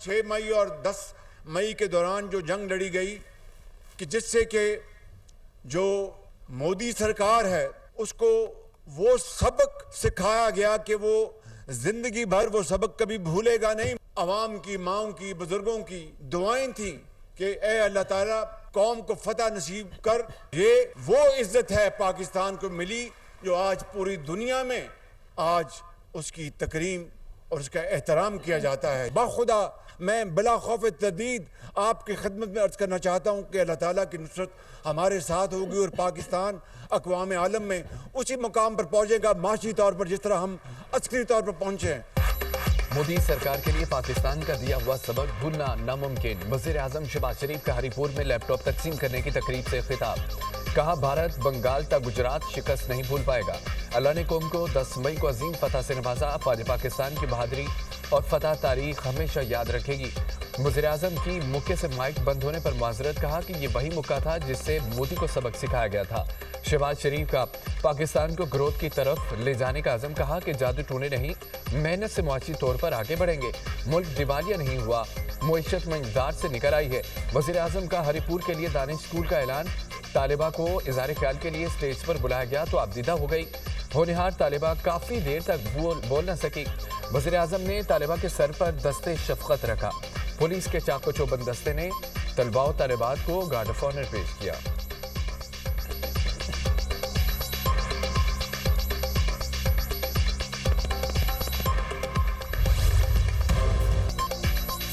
6 मई और 10 मई के दौरान जो जंग लड़ी गई कि जिससे कि जो मोदी सरकार है उसको वो सबक सिखाया गया कि वो जिंदगी भर वो सबक कभी भूलेगा नहीं। अवाम की, माओं की, बुजुर्गों की दुआएं थी कि ए अल्लाह ताला कौम को फतह नसीब कर। ये वो इज्जत है पाकिस्तान को मिली जो आज पूरी दुनिया में आज उसकी तकरीम और उसका एहतराम किया जाता है। बाखुदा मैं बिला खौफ तदीद आपकी खिदमत में अर्ज करना चाहता हूँ कि अल्लाह ताला की नुसरत हमारे साथ होगी और पाकिस्तान अक़वाम आलम में उसी मुकाम पर पहुँचेगा माशी तौर पर जिस तरह हम अस्करी तौर पर पहुँचे हैं। मोदी सरकार के लिए पाकिस्तान का दिया हुआ सबक भूलना नामुमकिन। वज़ीर आज़म शहबाज शरीफ का हरीपुर में लैपटॉप तकसीम करने की तकरीब से खिताब। कहा भारत बंगाल तक गुजरात शिकस्त नहीं भूल पाएगा। अल्लाह ने कौम को 10 मई को अजीम फतह से नवाजा। आज पाकिस्तान की बहादुरी और फतह तारीख हमेशा याद रखेगी। वज़ीर आज़म की मौके से माइक बंद होने पर माजरत। कहा कि ये वही मौका था जिससे मोदी को सबक सिखाया गया था। शहबाज शरीफ का पाकिस्तान को ग्रोथ की तरफ ले जाने का अज़म। कहा कि जादू टूने नहीं, मेहनत से मुआशी तौर पर आगे बढ़ेंगे। मुल्क दिवालिया नहीं हुआ, मुईशत में इक़दार से निकल आई है। वज़ीर आज़म का हरीपुर के लिए दानिश स्कूल का ऐलान। तालिबा को इज़हार ख्याल के लिए स्टेज पर बुलाया गया तो आबदीदा हो गई। होनहार तालिबा काफ़ी देर तक बोल न सकी। वज़ीर आज़म ने तालिबा के सर पर दस्ते शफ़क़त रखा। पुलिस के चाको चौबंद दस्ते ने तलबा और तालिबात को गार्ड ऑफ ऑनर पेश किया।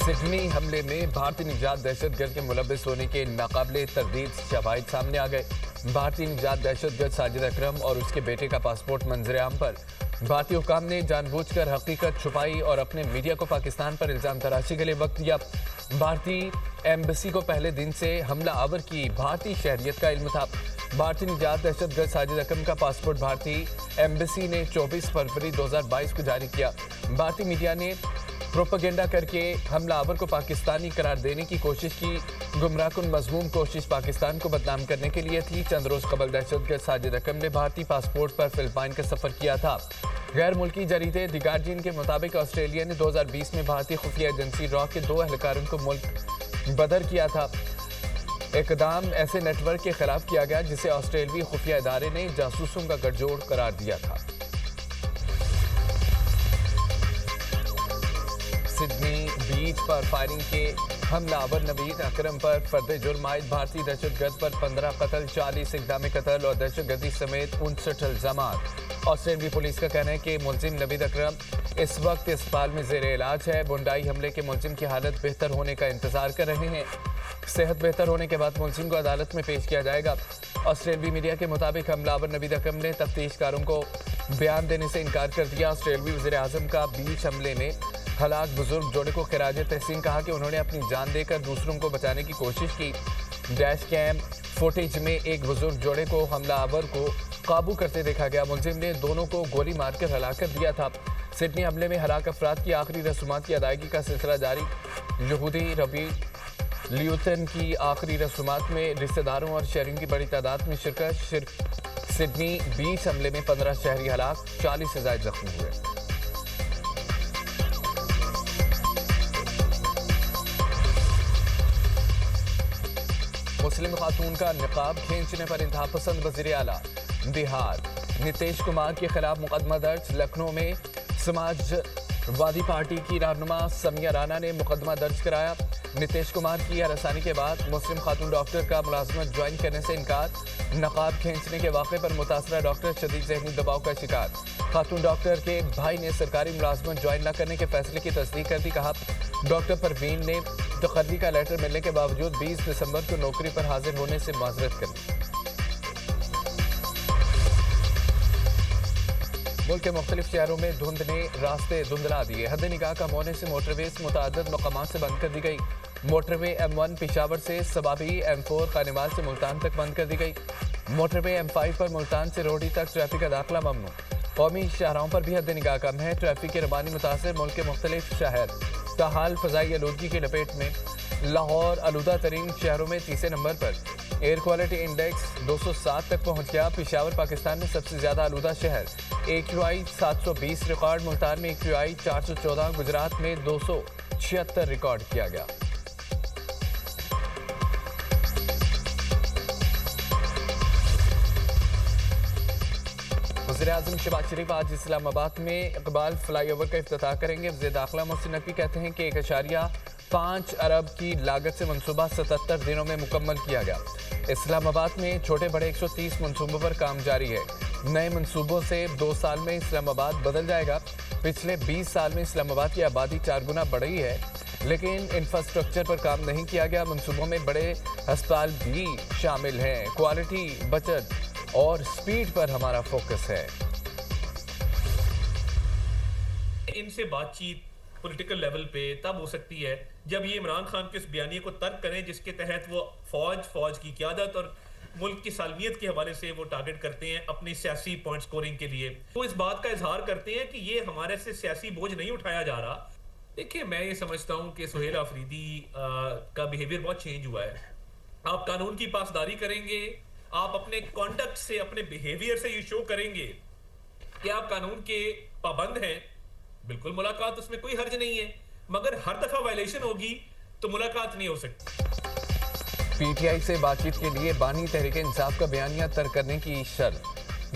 सिडनी हमले में भारतीय निजात दहशतगर्द के मुलव्विस होने के नाकाबिले तरदीद शवाहिद सामने आ गए। भारतीय निजात दहशतगर्द साजिद अकरम और उसके बेटे का पासपोर्ट मंजर-ए-आम पर। भारतीय हुकाम ने जानबूझकर हकीकत छुपाई और अपने मीडिया को पाकिस्तान पर इल्जाम तराशी के लिए वक्त दिया। भारतीय एम्बेसी को पहले दिन से हमला आवर की भारतीय शहरियत का इल्म था। भारतीय निजात दहशतगर्द साजिद अकरम का पासपोर्ट भारतीय एम्बेसी ने 24 फरवरी 2022 को जारी किया। भारतीय मीडिया ने प्रोपेगेंडा करके हमलावर को पाकिस्तानी करार देने की कोशिश की। गुमराहकुन मजमूम कोशिश पाकिस्तान को बदनाम करने के लिए थी। चंद रोज कबल दहशतगर्द साजिद अकरम ने भारतीय पासपोर्ट पर फिलिपाइन का सफर किया था। गैर मुल्की जरीदे द गार्जियन के मुताबिक ऑस्ट्रेलिया ने 2020 में भारतीय खुफिया एजेंसी रॉ के 2 एहलकारों को मुल्क बदर किया था। इकदाम ऐसे नेटवर्क के खिलाफ किया गया जिसे ऑस्ट्रेलियाई खुफिया इदारे ने जासूसों का गठजोड़ करार दिया था। सिडनी बीच पर फायरिंग के हमलावर नवीद अकरम पर फर्द जुर्म आयद। भारतीय दहशतगर्द पर 15 कत्ल, 40 इक़दाम कत्ल और दहशतगर्दी समेत 59 इल्जामात। ऑस्ट्रेलियाई पुलिस का कहना है कि मुलजिम नवीद अकरम इस वक्त अस्पताल में ज़ेर इलाज है। बुंडाई हमले के मुलजिम की हालत बेहतर होने का इंतजार कर रहे हैं। सेहत बेहतर होने के बाद मुलजिम को अदालत में पेश किया जाएगा। ऑस्ट्रेलियाई मीडिया के मुताबिक हमलावर नवीद अकरम ने तफ्तीशकारों को बयान देने से इनकार कर दिया। ऑस्ट्रेलियाई वज़ीर आज़म का बीच हमले में हलाक बुजुर्ग जोड़े को खिराज तहसीन। कहा कि उन्होंने अपनी जान देकर दूसरों को बचाने की कोशिश की। डैश कैम फुटेज में एक बुजुर्ग जोड़े को हमलावर को काबू करते देखा गया। मुलजिम ने दोनों को गोली मारकर हलाक कर दिया था। सिडनी हमले में हलाक अफराद की आखिरी रसूमात की अदायगी का सिलसिला जारी। यहूदी रबी लियूटन की आखिरी रसूमात में रिश्तेदारों और शहरियों की बड़ी तादाद में शिरकत। सिडनी बीच हमले में 15 शहरी हलाक, 40 से ज़ायद जख्मी हुए। मुस्लिम खातून का निकाब खींचने पर इंतहा पसंद वज़ीर आला। बिहार नीतीश कुमार के खिलाफ मुकदमा दर्ज। लखनऊ में समाजवादी पार्टी की रहनुमा समिया राना ने मुकदमा दर्ज कराया। नीतीश कुमार की हरासानी के बाद मुस्लिम खातून डॉक्टर का मुलाजमत ज्वाइन करने से इनकार। नकाब खींचने के वाक़े पर मुतासरा डॉक्टर शदीद ज़हनी दबाव का शिकार। खातून डॉक्टर के भाई ने सरकारी मुलाजमत ज्वाइन न करने के फैसले की तस्दीक कर दी। कहा डॉक्टर परवीन ने तकर्री का लेटर मिलने के बावजूद 20 दिसंबर को नौकरी पर हाजिर होने से माजरत कर दी। मुल्क के मुख्तलिफ शहरों में धुंध ने रास्ते धुंधला दिए। हद निगाह कम होने से मोटरवेज मुतअद्दिद मकामात से बंद कर दी गई। मोटरवे M1 पेशावर से सबाबी, M4 खानेवाल से मुल्तान तक बंद कर दी गई। मोटरवे M5 पर मुल्तान से रोहड़ी तक ट्रैफिक का दाखिला ममनू। कौमी शाहराहों पर भी हद निगाह कम है। ट्रैफिक की रवानी मुतासर मुल्क के मुख्तलिफ शहर ताहाल फ़ज़ाई आलूदगी की लपेट में। लाहौर आलूदा तरीन शहरों में तीसरे नंबर पर। एयर क्वालिटी इंडेक्स 207 तक पहुंच गया। पेशावर पाकिस्तान में सबसे ज़्यादा आलूदा शहर। AQI 720 record. मुल्तान में AQI 414। गुजरात में 200 76 रिकॉर्ड किया गया। वज़ीर-ए-आज़म शहबाज शरीफ आज इस्लामाबाद में इकबाल फ्लाईओवर का इफ्तिताह करेंगे। वज़ीर दाखिला मोहसिन नकवी कहते हैं कि 1.5 अरब की लागत से मंसूबा 77 दिनों में मुकम्मल किया गया। इस्लामाबाद में छोटे बड़े 130 मंसूबों पर काम जारी है। नए मंसूबों से 2 साल में इस्लामाबाद बदल जाएगा। पिछले 20 साल में इस्लामाबाद की आबादी 4 गुना बढ़ी है, लेकिन इंफ्रास्ट्रक्चर पर काम नहीं किया गया। मंसूबों में बड़े अस्पताल भी शामिल हैं। क्वालिटी, बचत और स्पीड पर हमारा फोकस है। इनसे बातचीत पॉलिटिकल लेवल पे तब हो सकती है जब ये इमरान खान के उस बयानिए को तर्क करें जिसके तहत वो फौज की क़यादत और मुल्क की सालमियत के हवाले से वो टारगेट करते हैं अपनी सियासी पॉइंट स्कोरिंग के लिए। वो इस बात का इजहार करते हैं कि ये हमारे से सियासी बोझ नहीं उठाया जा रहा। देखिए, मैं ये समझता हूँ कि सुहेल आफरीदी का बिहेवियर बहुत चेंज हुआ है। आप कानून की पासदारी करेंगे, आप अपने कॉन्डक्ट से, अपने बिहेवियर से ये शो करेंगे कि आप कानून के पाबंद हैं। बिल्कुल मुलाकात, उसमें कोई हर्ज नहीं है, मगर हर दफा वायलेशन होगी तो मुलाकात नहीं हो सकती। पीटीआई से बातचीत के लिए बानी तहरीक इंसाफ का बयानिया तर्क करने की शर्त।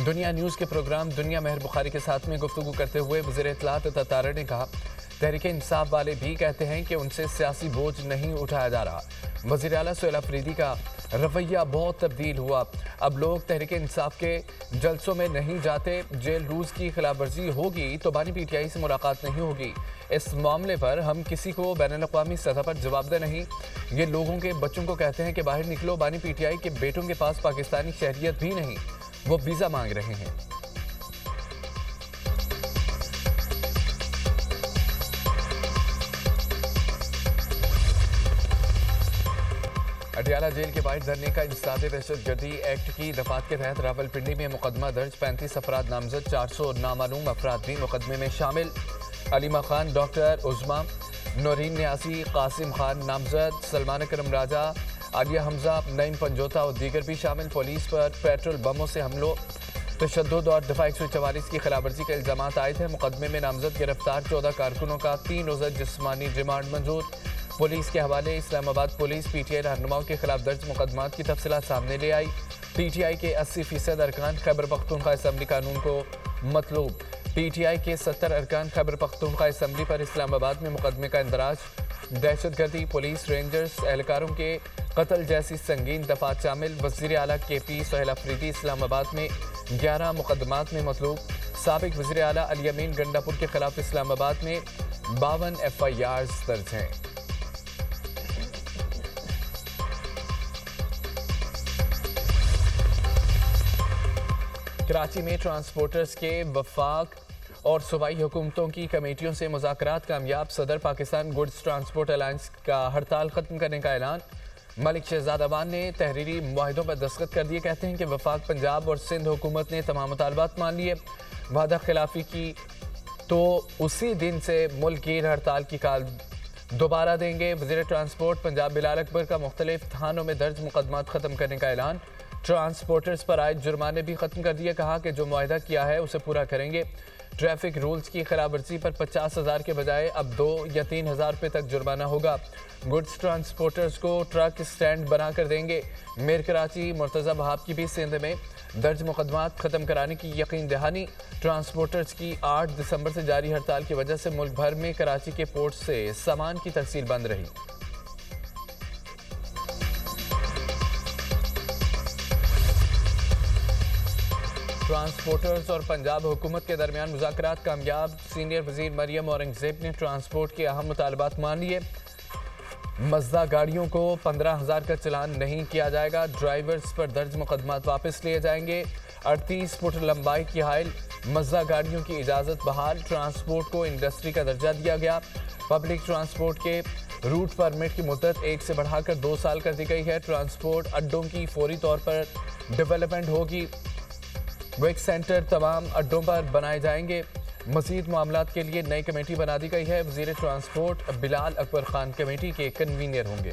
दुनिया न्यूज़ के प्रोग्राम दुनिया मेहर बुखारी के साथ में गुफ्तगू करते हुए वज़ीर इत्तलात तारा ने कहा, तहरीक इंसाफ वाले भी कहते हैं कि उनसे सियासी बोझ नहीं उठाया जा रहा। वज़ीर आला सुहेल आफरीदी का रवैया बहुत तब्दील हुआ। अब लोग तहरीक इंसाफ के जलसों में नहीं जाते। जेल रूल्स की खिलाफ वर्जी होगी तो बानी पीटीआई से मुलाकात नहीं होगी। इस मामले पर हम किसी को बैनुल-अक़वामी सतह पर जवाबदेह नहीं। ये लोगों के बच्चों को कहते हैं कि बाहर निकलो। बानी पीटीआई के बेटों के पास पाकिस्तानी शहरियत भी नहीं, वो वीज़ा मांग रहे हैं। अडयाला जेल के बाहर धरने का इंसदाद दहशतगर्दी एक्ट की दफात के तहत रावलपिंडी में मुकदमा दर्ज। 35 अफराद नामजद, 400 नामालूम अफराद भी मुकदमे में शामिल। अलीमा खान, डॉक्टर उज़मा, नौरीन न्यासी, कासिम खान नामजद, सलमान अकरम राजा, आलिया हमजा, नईम पंजोता और दीगर भी शामिल। पुलिस पर पेट्रोल बमों से हमलों, तशद्दुद और दफ़ा 144 की खिलाफवर्जी के इल्ज़ाम आयद हैं। मुकदमे में नामजद गिरफ्तार 14 कारकुनों का 3 रोज़ा जिस्मानी रिमांड मंजूर। पुलिस के हवाले इस्लामाबाद पुलिस पीटीआई रहनुमाओं के खिलाफ दर्ज मुकदमात की तफसीलात सामने ले आई। पीटीआई के 80% अरकान खैबर पख्तूनख्वा असम्बली कानून को मतलूब। पीटीआई के 70 अरकान खैबर पख्तूनख्वा असम्बली पर इस्लामाबाद में मुकदमे का इंदराज। दहशतगर्दी, पुलिस, रेंजर्स एहलकारों के कत्ल जैसी संगीन दफात शामिल। वज़ीर आला KP सुहेल आफरीदी इस्लामाबाद में 11 मुकदमात में मतलूब। साबिक वज़ीर आला अली अमीन गंडापुर के खिलाफ इस्लामाबाद में 52 FIRs दर्ज हैं। कराची में ट्रांसपोर्टर्स के वफाक और सूबाई हुकूमतों की कमेटियों से मुज़ाकरात कामयाब। सदर पाकिस्तान गुड्स ट्रांसपोर्ट अलायंस का हड़ताल ख़त्म करने का ऐलान। मलिक शहजाद अवान ने तहरीरी मुआहिदों पर दस्तखत कर दिए। कहते हैं कि वफाक पंजाब और सिंध हुकूमत ने तमाम मुतालबात मान लिए। वादा खिलाफी की तो उसी दिन से मुल्क गिर हड़ताल की काल दोबारा देंगे। वज़ीर ट्रांसपोर्ट पंजाब बिलाल अकबर का मुख्तलिफ थानों में दर्ज मुकदमात ख़त्म करने का ऐलान। ट्रांसपोर्टर्स पर आए जुर्माने भी ख़त्म कर दिए। कहा कि जो मुआहिदा किया है उसे पूरा करेंगे। ट्रैफिक रूल्स की खिलाफवर्जी पर 50,000 के बजाय अब 2 या 3,000 रुपये तक जुर्माना होगा। गुड्स ट्रांसपोर्टर्स को ट्रक स्टैंड बना कर देंगे। मेयर कराची मुर्तज़ा वहाब की भी सिंध में दर्ज मुकदमात ख़त्म कराने की यकीन दहानी। ट्रांसपोर्टर्स की 8 दिसंबर से जारी हड़ताल की वजह से मुल्क भर में कराची के पोर्ट से सामान की तरसील बंद रही। ट्रांसपोर्टर्स और पंजाब हुकूमत के दरमियान मुज़ाकरात कामयाब। सीनियर वज़ीर मरियम औरंगज़ेब ने ट्रांसपोर्ट के अहम मुतालबात मान लिए। मज़दा गाड़ियों को 15,000 का चलान नहीं किया जाएगा। ड्राइवर्स पर दर्ज मुकदमात वापस लिए जाएंगे। 38 फुट लंबाई की हाइल मज़दा गाड़ियों की इजाज़त बहाल। ट्रांसपोर्ट को इंडस्ट्री का दर्जा दिया गया। पब्लिक ट्रांसपोर्ट के रूट परमिट की मुद्दत 1 से बढ़ाकर 2 साल कर दी गई है। ट्रांसपोर्ट अड्डों की फौरी तौर पर डेवलपमेंट होगी। वेक सेंटर तमाम अड्डों पर बनाए जाएंगे। मज़ीद मामलात के लिए नई कमेटी बना दी गई है। वज़ीर ट्रांसपोर्ट बिलाल अकबर खान कमेटी के कन्वीनर होंगे।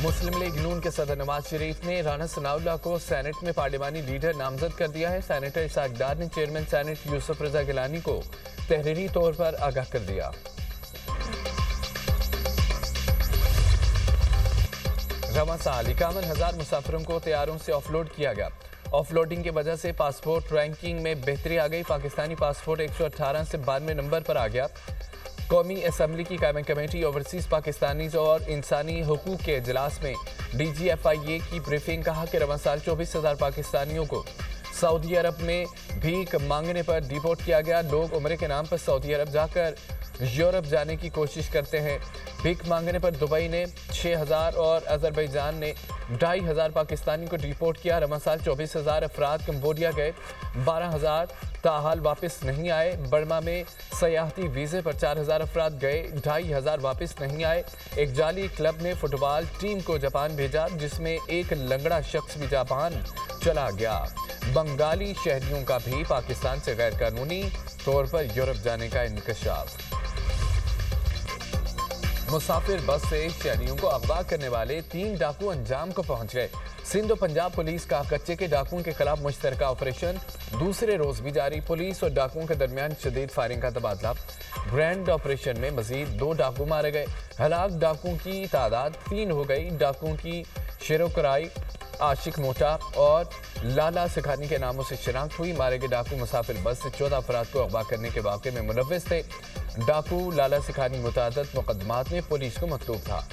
मुस्लिम लीग नून के सदर नवाज शरीफ ने राना सनाउल्लाह को सेनेट में पार्लिमानी लीडर नामजद कर दिया है। सेनेटर इसाक डार ने चेयरमैन सेनेट यूसुफ रजा गिलानी को तहरीरी तौर पर आगाह कर दिया। रवां साल 51,000 मुसाफिरों को तैयारों से ऑफलोड किया गया। ऑफलोडिंग की वजह से पासपोर्ट रैंकिंग में बेहतरी आ गई। पाकिस्तानी पासपोर्ट 118 से 92 नंबर पर आ गया। कौमी असम्बली की कायम कमेटी ओवरसीज पाकिस्तानीज और इंसानी हुकूक के इजलास में DGFIA की ब्रीफिंग। कहा कि रवां साल 24,000 पाकिस्तानियों को सऊदी अरब में भीख मांगने पर डिपोर्ट किया गया। लोग उम्रे के नाम पर सऊदी अरब जाकर यूरोप जाने की कोशिश करते हैं। भीख मांगने पर दुबई ने 6,000 और अजरबैजान ने 2,500 पाकिस्तानी को डिपोर्ट किया। रवां साल 24,000 अफराद कंबोडिया गए, 12,000 ताहाल वापस नहीं आए। बर्मा में सयाहती वीज़े पर 4,000 अफराद गए, 2,500 वापस नहीं आए। एक जाली क्लब ने फुटबॉल टीम को जापान भेजा, जिसमें एक लंगड़ा शख्स भी जापान चला गया। बंगाली शहरियों का भी पाकिस्तान से गैर कानूनी तौर पर यूरोप जाने का इंकशाफ। मुसाफिर बस से शहरियों को अगवा करने वाले 3 डाकू अंजाम को पहुंच गए। सिंध और पंजाब पुलिस का कच्चे के डाकुओं के खिलाफ मुश्तरका ऑपरेशन दूसरे रोज भी जारी। पुलिस और डाकुओं के दरमियान शदीद फायरिंग का तबादला। ग्रैंड ऑपरेशन में मजीद 2 डाकू मारे गए। हलाक डाकुओं की तादाद 3 हो गई। डाकुओं की शेरोकराई, आशिक मोटा और लाला सिखानी के नामों से शिनाख्त हुई। मारे गए डाकू मुसाफिर बस से 14 अफराद को अगवा करने के वाक़े में मुलव्विस थे। डाकू लाला सिखानी मुतादद मुकदमात में पुलिस को मतलूब था।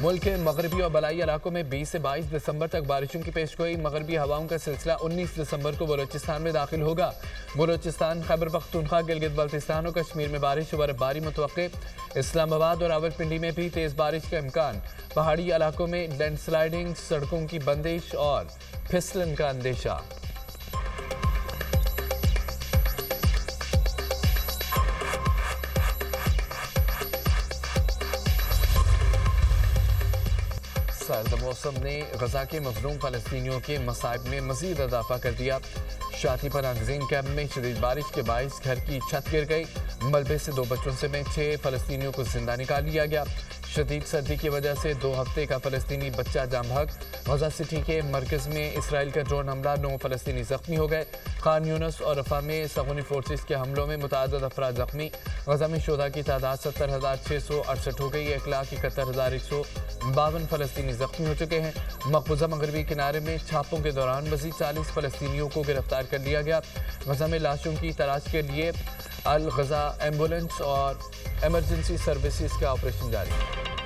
मुल्क के मगरबी और बलाई इलाकों में 20 से 22 दिसंबर तक बारिशों की पेशगोई। मगरबी हवाओं का सिलसिला 19 दिसंबर को बलोचिस्तान में दाखिल होगा। बलोचिस्तान, खैबर पख्तूनख्वा, गिलगित बल्तिस्तान और कश्मीर में बारिश व बर्फबारी मुतवक्के। इस्लामाबाद और रावलपिंडी में भी तेज़ बारिश का इम्कान। पहाड़ी इलाकों में लैंडस्लाइडिंग, सड़कों की बंदिश और फिसलन का अंदेशा। सर्द मौसम ने गजा के मजलूम फ़लस्तीनियों के मसाइब में मजीद इजाफा कर दिया। शाती पर नागजीन कैंप में शदीद बारिश के बाइस घर की छत गिर गई। मलबे से 2 बच्चों समेत 6 फ़लस्तीनियों को जिंदा निकाल लिया गया। शदीद सर्दी की वजह से 2 हफ्ते का फ़लस्तीनी बच्चा जाम बहक। गजा सिटी के मरकज़ में इसराइल का ड्रोन हमला, 9 फ़लस्तीनी जख्मी हो गए। खान यूनस और रफा में सगुनी फोर्सेस के हमलों में मुतअद्दिद अफराद जख्मी। गजा में शुहदा की तादाद 70,668 हो गई। 1,71,152 फ़लस्तीनी जख्मी हो चुके हैं। मकबूजा मगरबी किनारे में छापों के दौरान मज़ीद 40 फ़लस्तीनियों को गिरफ्तार कर लिया गया। गजा में लाशों की तलाश के लिए अल गजा एम्बुलेंस और इमरजेंसी सर्विसेज का ऑपरेशन जारी है।